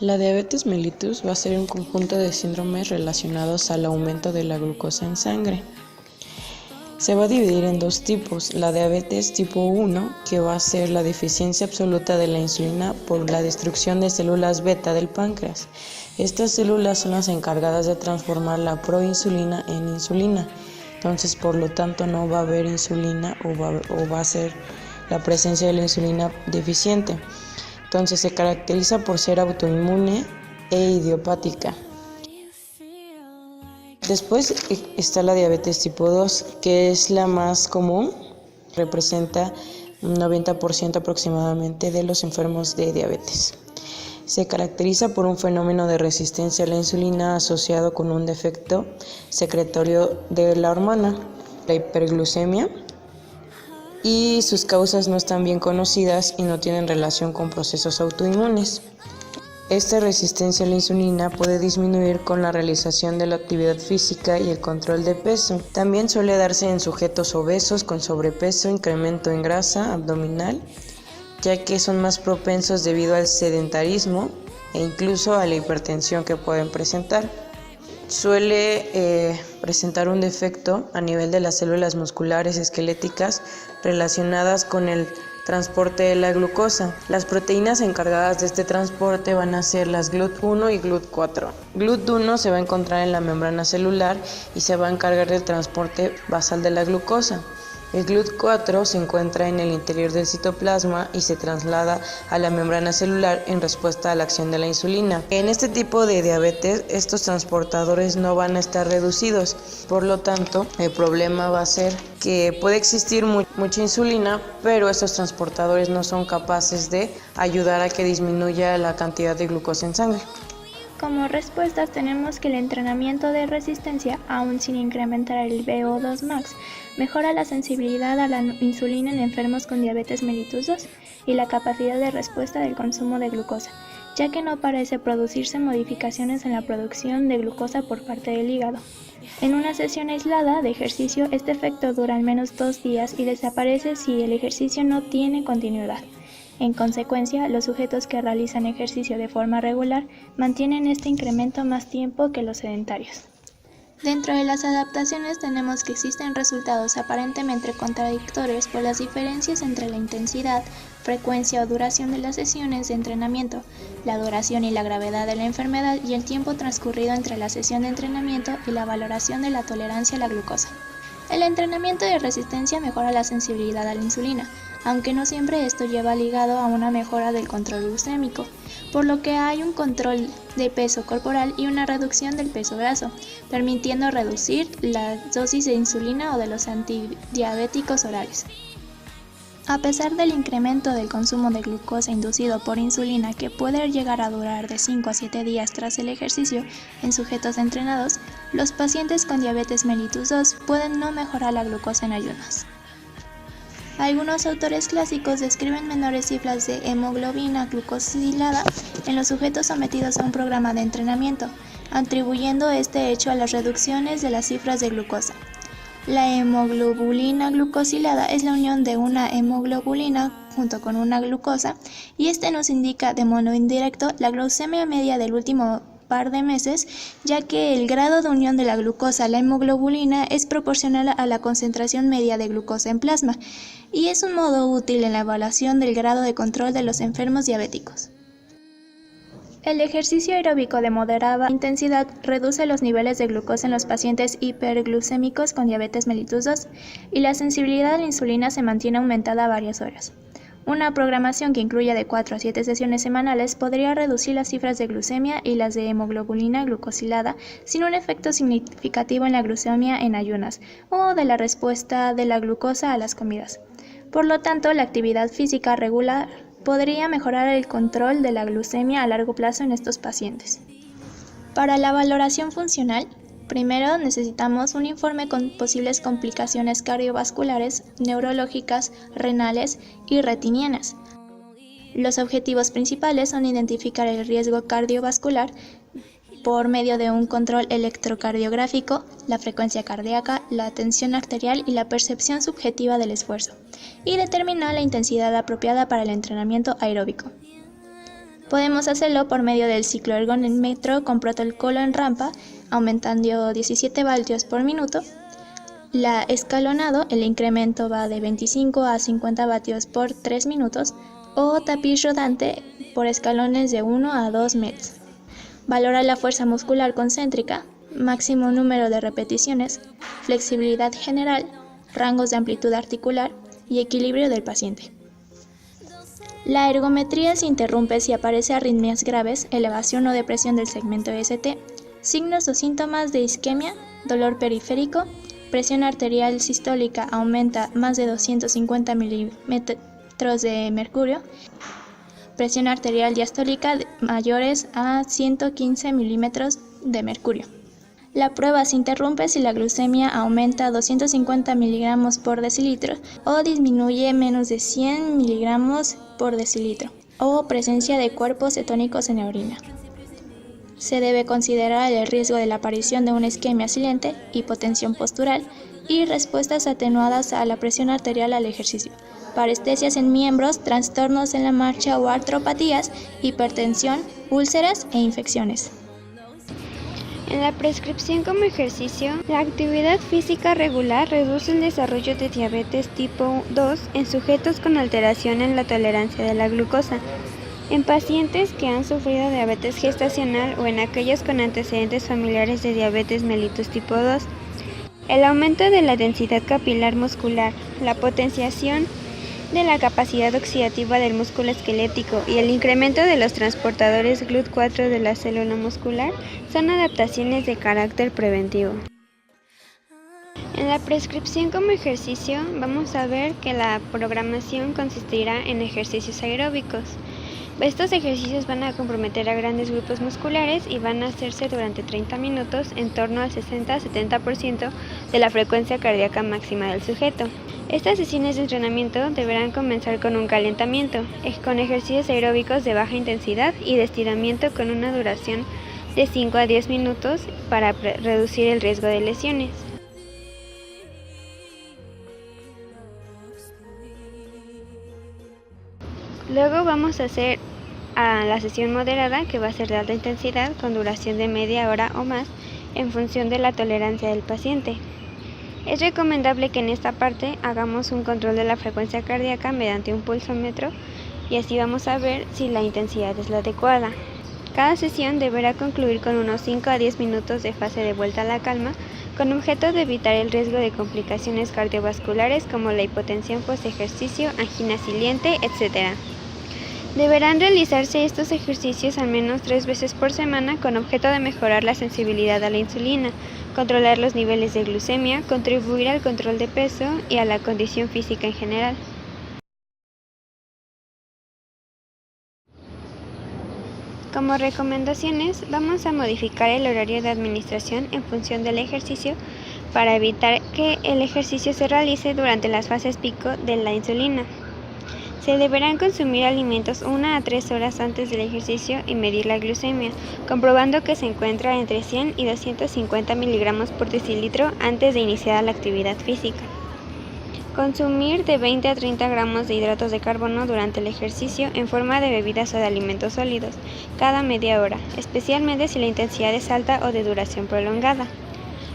La diabetes mellitus va a ser un conjunto de síndromes relacionados al aumento de la glucosa en sangre. Se va a dividir en dos tipos: la diabetes tipo 1, que va a ser la deficiencia absoluta de la insulina por la destrucción de células beta del páncreas. Estas células son las encargadas de transformar la proinsulina en insulina. Entonces, por lo tanto, no va a haber insulina o va a ser la presencia de la insulina deficiente. Entonces, se caracteriza por ser autoinmune e idiopática. Después está la diabetes tipo 2, que es la más común, representa un 90% aproximadamente de los enfermos de diabetes. Se caracteriza por un fenómeno de resistencia a la insulina asociado con un defecto secretorio de la hormona, la hiperglucemia, y sus causas no están bien conocidas y no tienen relación con procesos autoinmunes. Esta resistencia a la insulina puede disminuir con la realización de la actividad física y el control de peso. También suele darse en sujetos obesos con sobrepeso, incremento en grasa abdominal, ya que son más propensos debido al sedentarismo e incluso a la hipertensión que pueden presentar. Suele presentar un defecto a nivel de las células musculares esqueléticas relacionadas con el transporte de la glucosa. Las proteínas encargadas de este transporte van a ser las GLUT1 y GLUT4. GLUT1 se va a encontrar en la membrana celular y se va a encargar del transporte basal de la glucosa. El GLUT4 se encuentra en el interior del citoplasma y se traslada a la membrana celular en respuesta a la acción de la insulina. En este tipo de diabetes, estos transportadores no van a estar reducidos. Por lo tanto, el problema va a ser que puede existir mucha insulina, pero estos transportadores no son capaces de ayudar a que disminuya la cantidad de glucosa en sangre. Como respuestas tenemos que el entrenamiento de resistencia, aun sin incrementar el VO2 max, mejora la sensibilidad a la insulina en enfermos con diabetes mellitus 2 y la capacidad de respuesta del consumo de glucosa, ya que no parece producirse modificaciones en la producción de glucosa por parte del hígado. En una sesión aislada de ejercicio, este efecto dura al menos 2 días y desaparece si el ejercicio no tiene continuidad. En consecuencia, los sujetos que realizan ejercicio de forma regular mantienen este incremento más tiempo que los sedentarios. Dentro de las adaptaciones tenemos que existen resultados aparentemente contradictorios por las diferencias entre la intensidad, frecuencia o duración de las sesiones de entrenamiento, la duración y la gravedad de la enfermedad y el tiempo transcurrido entre la sesión de entrenamiento y la valoración de la tolerancia a la glucosa. El entrenamiento de resistencia mejora la sensibilidad a la insulina, aunque no siempre esto lleva ligado a una mejora del control glucémico, por lo que hay un control de peso corporal y una reducción del peso graso, permitiendo reducir la dosis de insulina o de los antidiabéticos orales. A pesar del incremento del consumo de glucosa inducido por insulina que puede llegar a durar de 5 a 7 días tras el ejercicio en sujetos entrenados, los pacientes con diabetes mellitus 2 pueden no mejorar la glucosa en ayunas. Algunos autores clásicos describen menores cifras de hemoglobina glucosilada en los sujetos sometidos a un programa de entrenamiento, atribuyendo este hecho a las reducciones de las cifras de glucosa. La hemoglobulina glucosilada es la unión de una hemoglobulina junto con una glucosa y este nos indica de modo indirecto la glucemia media del último par de meses, ya que el grado de unión de la glucosa a la hemoglobulina es proporcional a la concentración media de glucosa en plasma y es un modo útil en la evaluación del grado de control de los enfermos diabéticos. El ejercicio aeróbico de moderada intensidad reduce los niveles de glucosa en los pacientes hiperglucémicos con diabetes mellitus 2 y la sensibilidad a la insulina se mantiene aumentada a varias horas. Una programación que incluya de 4 a 7 sesiones semanales podría reducir las cifras de glucemia y las de hemoglobina glucosilada sin un efecto significativo en la glucemia en ayunas o de la respuesta de la glucosa a las comidas. Por lo tanto, la actividad física regular podría mejorar el control de la glucemia a largo plazo en estos pacientes. Para la valoración funcional, primero necesitamos un informe con posibles complicaciones cardiovasculares, neurológicas, renales y retinianas. Los objetivos principales son identificar el riesgo cardiovascular por medio de un control electrocardiográfico, la frecuencia cardíaca, la tensión arterial y la percepción subjetiva del esfuerzo, y determinar la intensidad apropiada para el entrenamiento aeróbico. Podemos hacerlo por medio del ciclo ergonómetro con protocolo en rampa, aumentando 17 voltios por minuto. La escalonado, el incremento va de 25 a 50 vatios por 3 minutos, o tapiz rodante por escalones de 1 a 2 metros. Valora la fuerza muscular concéntrica, máximo número de repeticiones, flexibilidad general, rangos de amplitud articular y equilibrio del paciente. La ergometría se interrumpe si aparece arritmias graves, elevación o depresión del segmento ST, signos o síntomas de isquemia, dolor periférico, presión arterial sistólica aumenta más de 250 milímetros de mercurio, presión arterial diastólica mayores a 115 milímetros de mercurio. La prueba se interrumpe si la glucemia aumenta a 250 miligramos por decilitro o disminuye menos de 100 miligramos por decilitro, o presencia de cuerpos cetónicos en la orina. Se debe considerar el riesgo de la aparición de una isquemia silente, hipotensión postural y respuestas atenuadas a la presión arterial al ejercicio, parestesias en miembros, trastornos en la marcha o artropatías, hipertensión, úlceras e infecciones. En la prescripción como ejercicio, la actividad física regular reduce el desarrollo de diabetes tipo 2 en sujetos con alteración en la tolerancia de la glucosa, en pacientes que han sufrido diabetes gestacional o en aquellos con antecedentes familiares de diabetes mellitus tipo 2. El aumento de la densidad capilar muscular, la potenciación de la capacidad oxidativa del músculo esquelético y el incremento de los transportadores GLUT4 de la célula muscular son adaptaciones de carácter preventivo. En la prescripción como ejercicio vamos a ver que la programación consistirá en ejercicios aeróbicos. Estos ejercicios van a comprometer a grandes grupos musculares y van a hacerse durante 30 minutos en torno al 60-70% de la frecuencia cardíaca máxima del sujeto. Estas sesiones de entrenamiento deberán comenzar con un calentamiento, con ejercicios aeróbicos de baja intensidad y de estiramiento con una duración de 5 a 10 minutos para reducir el riesgo de lesiones. Luego vamos a hacer la sesión moderada, que va a ser de alta intensidad con duración de media hora o más en función de la tolerancia del paciente. Es recomendable que en esta parte hagamos un control de la frecuencia cardíaca mediante un pulsómetro y así vamos a ver si la intensidad es la adecuada. Cada sesión deberá concluir con unos 5 a 10 minutos de fase de vuelta a la calma con objeto de evitar el riesgo de complicaciones cardiovasculares como la hipotensión post-ejercicio, angina siliente, etc. Deberán realizarse estos ejercicios al menos 3 veces por semana con objeto de mejorar la sensibilidad a la insulina, controlar los niveles de glucemia, contribuir al control de peso y a la condición física en general. Como recomendaciones, vamos a modificar el horario de administración en función del ejercicio para evitar que el ejercicio se realice durante las fases pico de la insulina. Se deberán consumir alimentos 1 a 3 horas antes del ejercicio y medir la glucemia, comprobando que se encuentra entre 100 y 250 miligramos por decilitro antes de iniciar la actividad física. Consumir de 20 a 30 gramos de hidratos de carbono durante el ejercicio en forma de bebidas o de alimentos sólidos, cada media hora, especialmente si la intensidad es alta o de duración prolongada.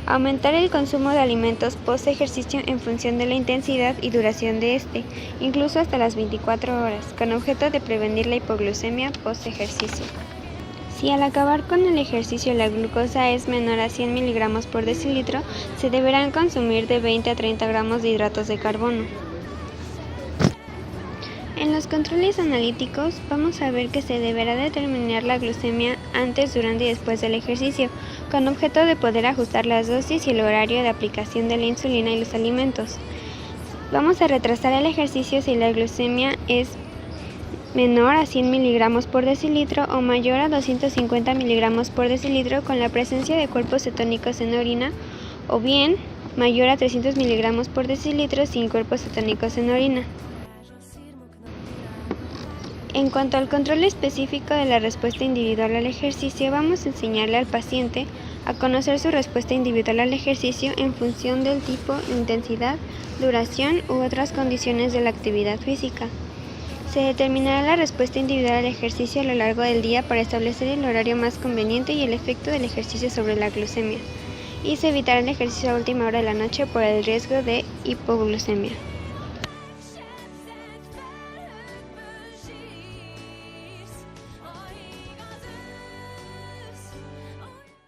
Aumentar el consumo de alimentos post-ejercicio en función de la intensidad y duración de este, incluso hasta las 24 horas, con objeto de prevenir la hipoglucemia post-ejercicio. Si al acabar con el ejercicio la glucosa es menor a 100 miligramos por decilitro, se deberán consumir de 20 a 30 gramos de hidratos de carbono. En los controles analíticos vamos a ver que se deberá determinar la glucemia antes, durante y después del ejercicio, con objeto de poder ajustar las dosis y el horario de aplicación de la insulina y los alimentos. Vamos a retrasar el ejercicio si la glucemia es menor a 100 miligramos por decilitro o mayor a 250 miligramos por decilitro con la presencia de cuerpos cetónicos en orina, o bien mayor a 300 miligramos por decilitro sin cuerpos cetónicos en orina. En cuanto al control específico de la respuesta individual al ejercicio, vamos a enseñarle al paciente a conocer su respuesta individual al ejercicio en función del tipo, intensidad, duración u otras condiciones de la actividad física. Se determinará la respuesta individual al ejercicio a lo largo del día para establecer el horario más conveniente y el efecto del ejercicio sobre la glucemia, y se evitará el ejercicio a última hora de la noche por el riesgo de hipoglucemia.